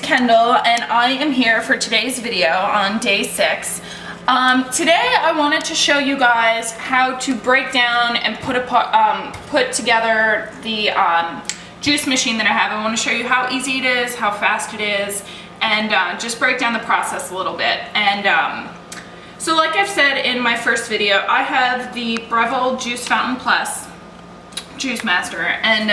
Kendall, and I am here for today's video on day 6. Today I wanted to show you guys how to break down and put together the juice machine that I have. I want to show you how easy it is, how fast it is, and just break down the process a little bit. And so like I've said in my first video, I have the Breville Juice Fountain Plus Juice Master, and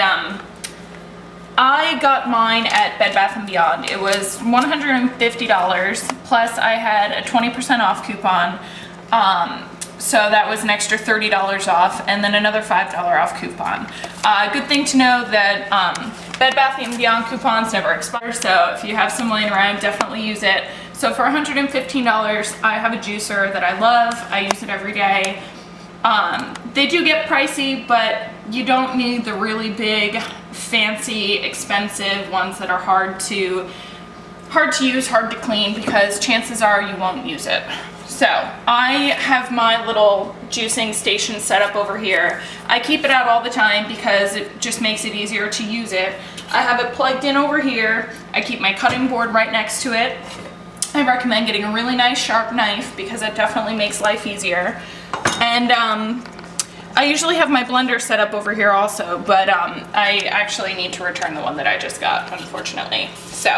I got mine at Bed Bath & Beyond. It was $150, plus I had a 20% off coupon, so that was an extra $30 off, and then another $5 off coupon. Good thing to know that Bed Bath & Beyond coupons never expire, so if you have some laying around, definitely use it. So for $115, I have a juicer that I love. I use it every day. They do get pricey, but you don't need the really big, fancy, expensive ones that are hard to use, hard to clean, because chances are you won't use it. So I have my little juicing station set up over here. I keep it out all the time because it just makes it easier to use it. I have it plugged in over here. I keep my cutting board right next to it. I recommend getting a really nice sharp knife because it definitely makes life easier. And I usually have my blender set up over here also, but I actually need to return the one that I just got, unfortunately. So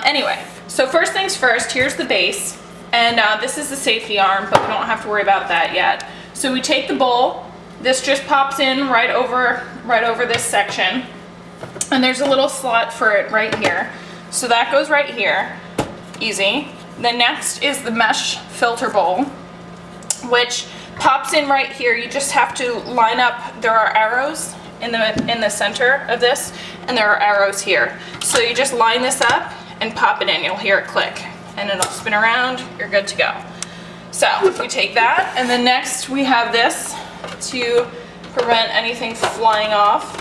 anyway, so first things first, here's the base, and this is the safety arm, but we don't have to worry about that yet. So we take the bowl. This just pops in right over this section, and there's a little slot for it right here. So that goes right here, easy. The next is the mesh filter bowl, which pops in right here. You just have to line up. There are arrows in the center of this, and there are arrows here. So you just line this up and pop it in. You'll hear it click, and it'll spin around. You're good to go. So if we take that, and then next we have this to prevent anything flying off.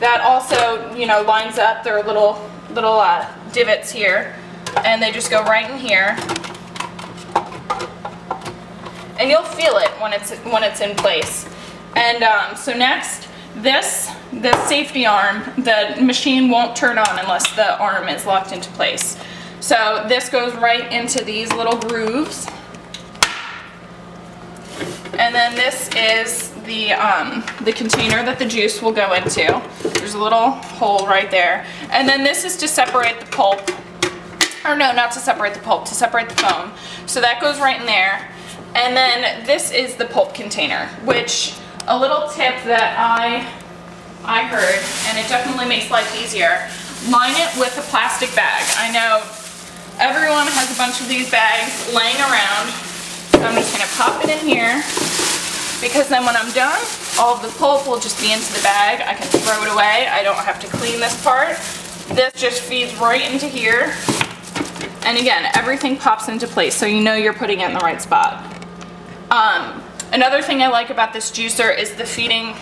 That also, you know, lines up. There are little divots here, and they just go right in here. And you'll feel it when it's in place. And so next, this safety arm, the machine won't turn on unless the arm is locked into place. So this goes right into these little grooves. And then this is the container that the juice will go into. There's a little hole right there. And then this is to separate the pulp. Or no, not to separate the pulp, to separate the foam. So that goes right in there. And then this is the pulp container, which a little tip that I heard, and it definitely makes life easier, line it with a plastic bag. I know everyone has a bunch of these bags laying around, so I'm just gonna pop it in here, because then when I'm done, all of the pulp will just be into the bag. I can throw it away. I don't have to clean this part. This just feeds right into here. And again, everything pops into place, so you know you're putting it in the right spot. Another thing I like about this juicer is the feeding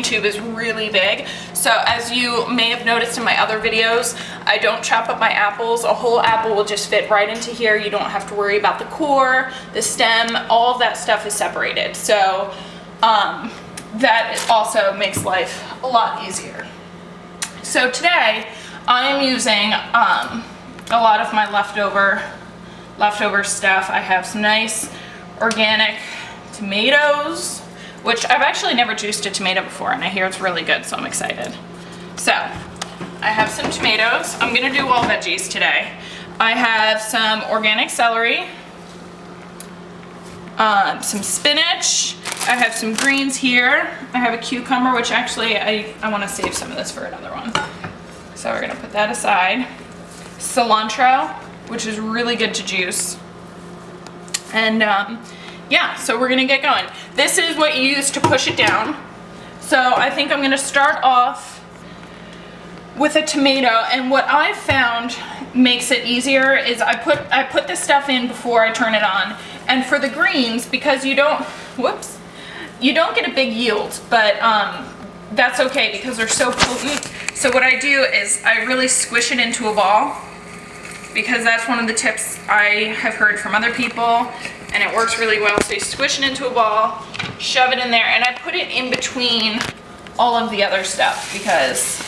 tube is really big. So as you may have noticed in my other videos, I don't chop up my apples. A whole apple will just fit right into here. You don't have to worry about the core, the stem, all of that stuff is separated. So that also makes life a lot easier. So today I am using a lot of my leftover stuff. I have some nice organic tomatoes, which I've actually never juiced a tomato before, and I hear it's really good, so I'm excited. So I have some tomatoes. I'm gonna do all veggies today. I have some organic celery, some spinach. I have some greens here. I have a cucumber, which actually I want to save some of this for another one. So we're gonna put that aside. Cilantro, which is really good to juice. And yeah, so we're gonna get going. This is what you use to push it down. So I think I'm gonna start off with a tomato, and what I've found makes it easier is I put this stuff in before I turn it on. And for the greens, because you don't get a big yield, but that's okay because they're so potent. So what I do is I really squish it into a ball, because that's one of the tips I have heard from other people, and it works really well. So you squish it into a ball, shove it in there, and I put it in between all of the other stuff because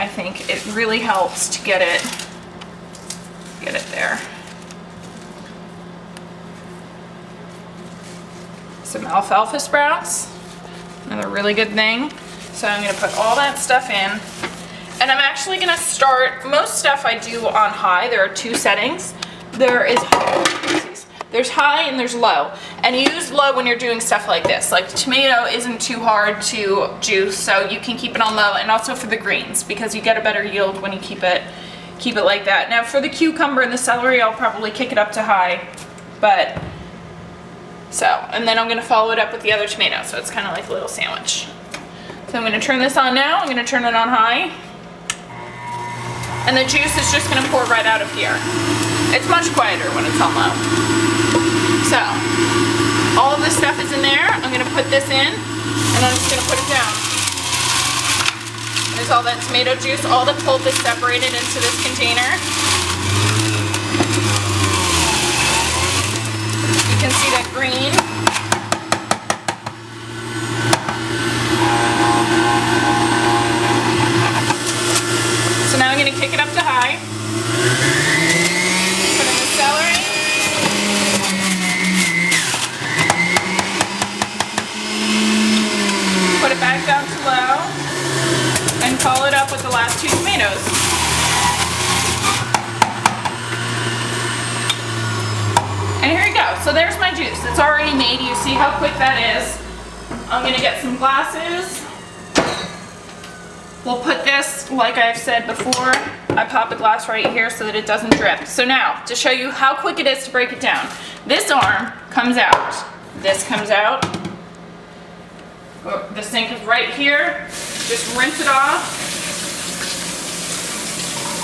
I think it really helps to get it there. Some alfalfa sprouts, another really good thing. So I'm gonna put all that stuff in. And I'm actually gonna start, most stuff I do on high. There are 2 settings. There's high and there's low. And you use low when you're doing stuff like this. Like the tomato isn't too hard to juice, so you can keep it on low, and also for the greens, because you get a better yield when you keep it like that. Now for the cucumber and the celery, I'll probably kick it up to high, and then I'm gonna follow it up with the other tomato, so it's kind of like a little sandwich. So I'm gonna turn this on now. I'm gonna turn it on high. And the juice is just gonna pour right out of here. It's much quieter when it's on low. So, all of this stuff is in there. I'm gonna put this in, and I'm just gonna put it down. There's all that tomato juice. All the pulp is separated into this container. You can see that green. So now I'm gonna kick it up to high. Put in the celery. Put it back down to low. And follow it up with the last 2 tomatoes. And here you go. So there's my juice. It's already made. You see how quick that is. I'm gonna get some glasses. We'll put this, like I've said before, I pop the glass right here so that it doesn't drip. So now, to show you how quick it is to break it down, this arm comes out, this comes out, the sink is right here, just rinse it off,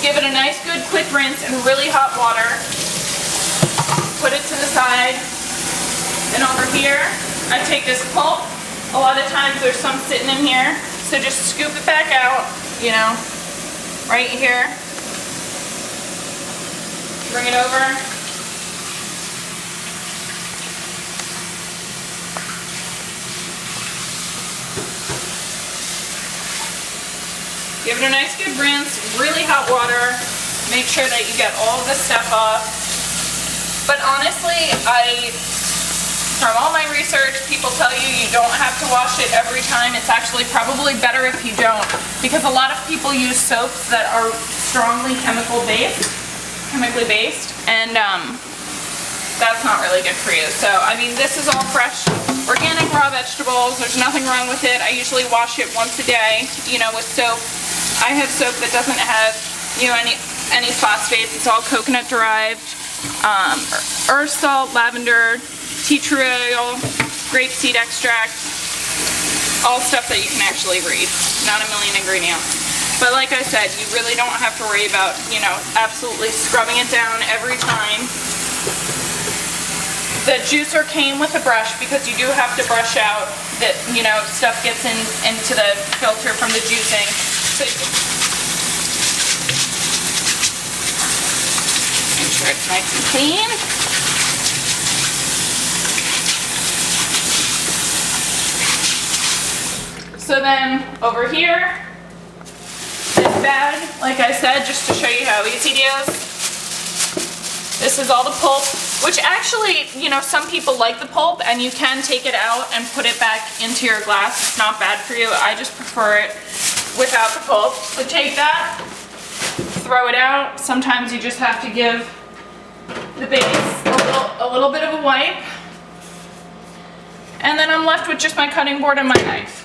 give it a nice good quick rinse in really hot water, put it to the side, and over here, I take this pulp, a lot of times there's some sitting in here, so just scoop it back out, you know, right here. Bring it over. Give it a nice good rinse, really hot water. Make sure that you get all of this stuff off. But honestly, from all my research, people tell you you don't have to wash it every time. It's actually probably better if you don't, because a lot of people use soaps that are strongly chemically based, and that's not really good for you. So, I mean, this is all fresh, organic raw vegetables. There's nothing wrong with it. I usually wash it once a day, you know, with soap. I have soap that doesn't have, you know, any phosphates. It's all coconut derived, earth salt, lavender, tea tree oil, grapeseed extract, all stuff that you can actually read, not a million ingredients. But like I said, you really don't have to worry about, you know, absolutely scrubbing it down every time. The juicer came with a brush because you do have to brush out that, you know, stuff gets into the filter from the juicing. So make sure it's nice and clean. So then over here, this bag, like I said, just to show you how easy it is. This is all the pulp, which actually, you know, some people like the pulp and you can take it out and put it back into your glass. It's not bad for you. I just prefer it without the pulp. So take that, throw it out. Sometimes you just have to give the base a little bit of a wipe. And then I'm left with just my cutting board and my knife.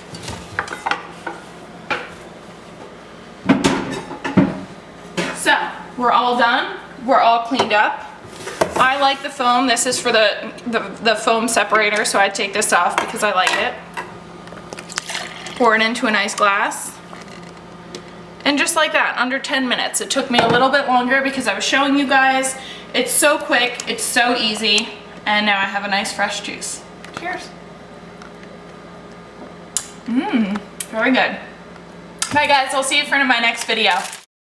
So, we're all done. We're all cleaned up. I like the foam. This is for the foam separator, so I take this off because I like it. Pour it into a nice glass. And just like that, under 10 minutes. It took me a little bit longer because I was showing you guys. It's so quick, it's so easy, and now I have a nice fresh juice. Cheers. Very good. Bye guys, I'll see you for my next video.